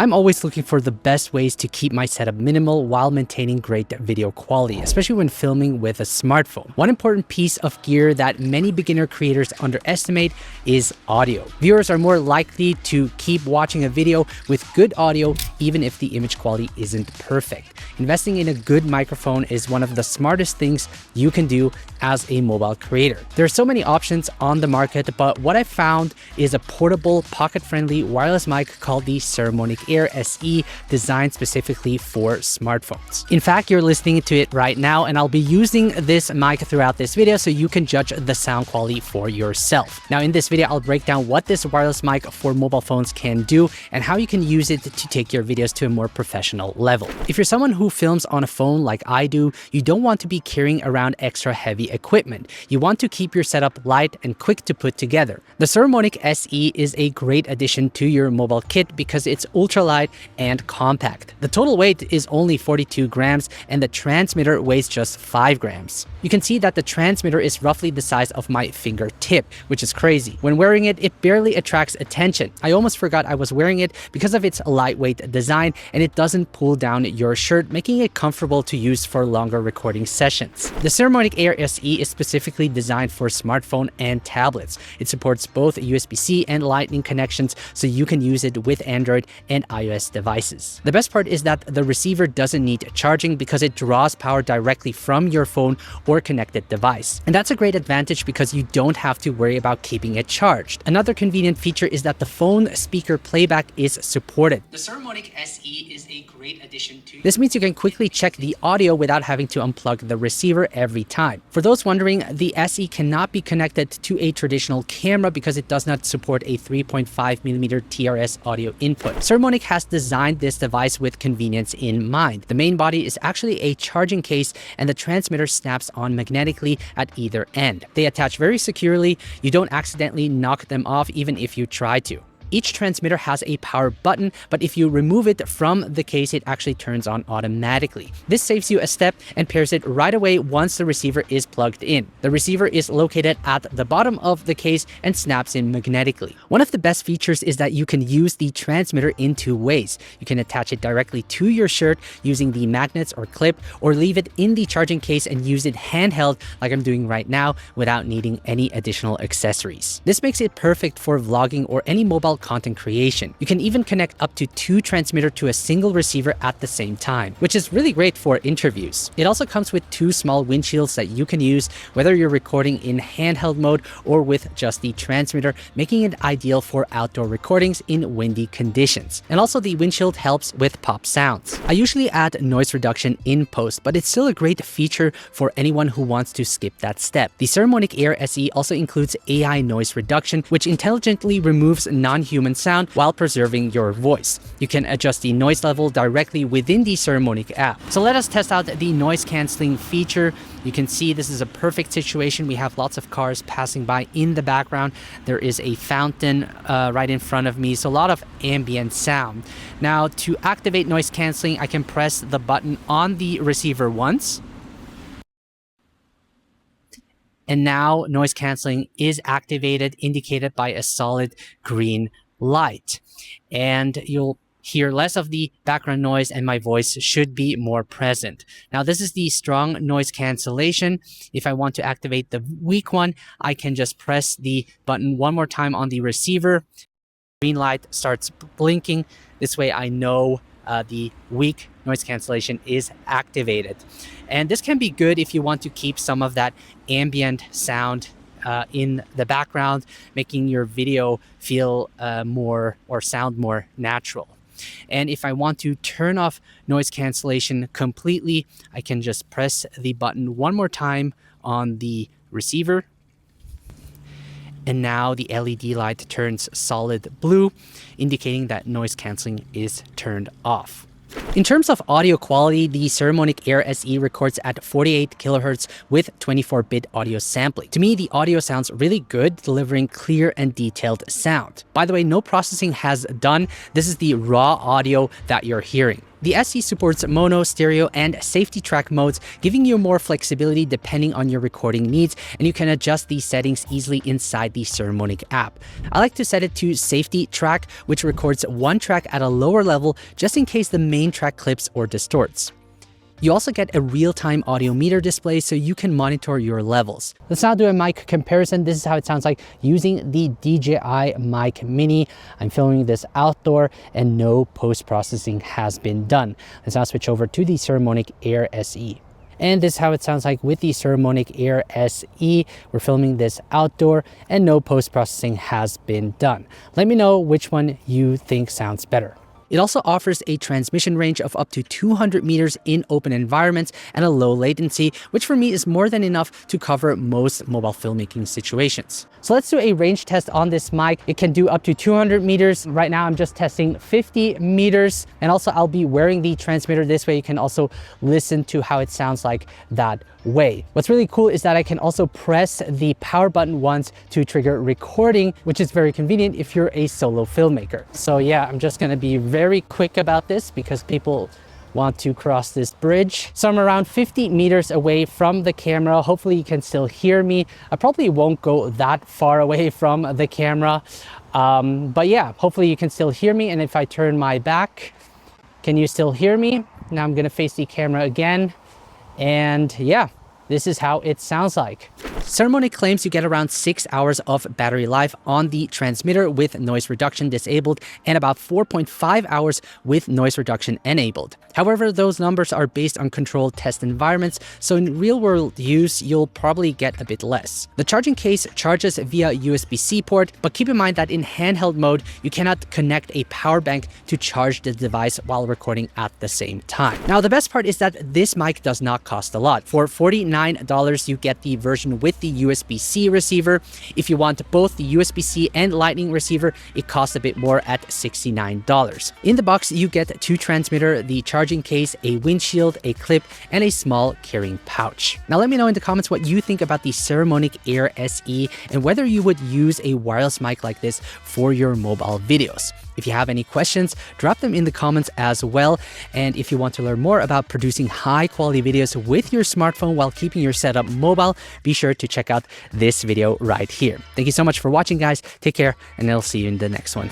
I'm always looking for the best ways to keep my setup minimal while maintaining great video quality, especially when filming with a smartphone. One important piece of gear that many beginner creators underestimate is audio. Viewers are more likely to keep watching a video with good audio even if the image quality isn't perfect. Investing in a good microphone is one of the smartest things you can do as a mobile creator. There are so many options on the market, but what I found is a portable, pocket-friendly wireless mic called the Saramonic Air SE, designed specifically for smartphones. In fact, you're listening to it right now, and I'll be using this mic throughout this video so you can judge the sound quality for yourself. Now, in this video, I'll break down what this wireless mic for mobile phones can do and how you can use it to take your videos to a more professional level. If you're someone who films on a phone like I do, you don't want to be carrying around extra heavy equipment. You want to keep your setup light and quick to put together. The Saramonic SE is a great addition to your mobile kit because it's ultralight and compact. The total weight is only 42 grams and the transmitter weighs just 5 grams. You can see that the transmitter is roughly the size of my fingertip, which is crazy. When wearing it, it barely attracts attention. I almost forgot I was wearing it because of its lightweight design, and it doesn't pull down your shirt, making it comfortable to use for longer recording sessions. The Saramonic Air SE is specifically designed for smartphone and tablets. It supports both USB-C and Lightning connections, so you can use it with Android and iOS devices. The best part is that the receiver doesn't need charging because it draws power directly from your phone or connected device. And that's a great advantage because you don't have to worry about keeping it charged. Another convenient feature is that the phone speaker playback is supported. The Saramonic SE is a great addition to this. Means you can quickly check the audio without having to unplug the receiver every time. For those wondering, the SE cannot be connected to a traditional camera because it does not support a 3.5mm TRS audio input. Saramonic has designed this device with convenience in mind. The main body is actually a charging case and the transmitter snaps on magnetically at either end. They attach very securely. You don't accidentally knock them off even if you try to. Each transmitter has a power button, but if you remove it from the case, it actually turns on automatically. This saves you a step and pairs it right away once the receiver is plugged in. The receiver is located at the bottom of the case and snaps in magnetically. One of the best features is that you can use the transmitter in two ways. You can attach it directly to your shirt using the magnets or clip, or leave it in the charging case and use it handheld like I'm doing right now without needing any additional accessories. This makes it perfect for vlogging or any mobile content creation. You can even connect up to 2 transmitters to a single receiver at the same time, which is really great for interviews. It also comes with 2 small windshields that you can use whether you're recording in handheld mode or with just the transmitter, making it ideal for outdoor recordings in windy conditions. And also the windshield helps with pop sounds. I usually add noise reduction in post, but it's still a great feature for anyone who wants to skip that step. The Saramonic Air SE also includes AI noise reduction, which intelligently removes non-human sound while preserving your voice. You can adjust the noise level directly within the Saramonic app. So let us test out the noise canceling feature. You can see this is a perfect situation. We have lots of cars passing by in the background. There is a fountain right in front of me, so a lot of ambient sound. Now, to activate noise canceling, I can press the button on the receiver once. And now noise canceling is activated, indicated by a solid green light. And you'll hear less of the background noise and my voice should be more present. Now, this is the strong noise cancellation. If I want to activate the weak one, I can just press the button one more time on the receiver. Green light starts blinking. This way I know the weak noise cancellation is activated. And this can be good if you want to keep some of that ambient sound in the background, making your video feel more or sound more natural. And if I want to turn off noise cancellation completely, I can just press the button one more time on the receiver. And now the LED light turns solid blue, indicating that noise canceling is turned off. In terms of audio quality, the Saramonic Air SE records at 48 kHz with 24-bit audio sampling. To me, the audio sounds really good, delivering clear and detailed sound. By the way, no processing has done. This is the raw audio that you're hearing. The SE supports mono, stereo, and safety track modes, giving you more flexibility depending on your recording needs, and you can adjust these settings easily inside the Saramonic app. I like to set it to safety track, which records one track at a lower level just in case the main track clips or distorts. You also get a real-time audio meter display so you can monitor your levels. Let's now do a mic comparison. This is how it sounds like using the DJI Mic Mini. I'm filming this outdoor and no post-processing has been done. Let's now switch over to the Saramonic Air SE. And this is how it sounds like with the Saramonic Air SE. We're filming this outdoor and no post-processing has been done. Let me know which one you think sounds better. It also offers a transmission range of up to 200 meters in open environments and a low latency, which for me is more than enough to cover most mobile filmmaking situations. So let's do a range test on this mic. It can do up to 200 meters. Right now I'm just testing 50 meters. And also I'll be wearing the transmitter this way. You can also listen to how it sounds like that way. What's really cool is that I can also press the power button once to trigger recording, which is very convenient if you're a solo filmmaker. So yeah, I'm just gonna be very quick about this because people want to cross this bridge. So I'm around 50 meters away from the camera. Hopefully you can still hear me. I probably won't go that far away from the camera. But yeah, hopefully you can still hear me. And if I turn my back, can you still hear me? Now I'm gonna face the camera again. And yeah, this is how it sounds like. Saramonic claims you get around 6 hours of battery life on the transmitter with noise reduction disabled and about 4.5 hours with noise reduction enabled. However, those numbers are based on controlled test environments, so in real-world use, you'll probably get a bit less. The charging case charges via USB-C port, but keep in mind that in handheld mode, you cannot connect a power bank to charge the device while recording at the same time. Now, the best part is that this mic does not cost a lot. For $49, you get the version with the USB-C receiver. If you want both the USB-C and Lightning receiver, it costs a bit more at $69. In the box, you get two transmitter, the charging case, a windshield, a clip, and a small carrying pouch. Now let me know in the comments what you think about the Saramonic Air SE and whether you would use a wireless mic like this for your mobile videos. If you have any questions, drop them in the comments as well. And if you want to learn more about producing high quality videos with your smartphone while keeping your setup mobile, be sure to check out this video right here. Thank you so much for watching, guys. Take care, and I'll see you in the next one.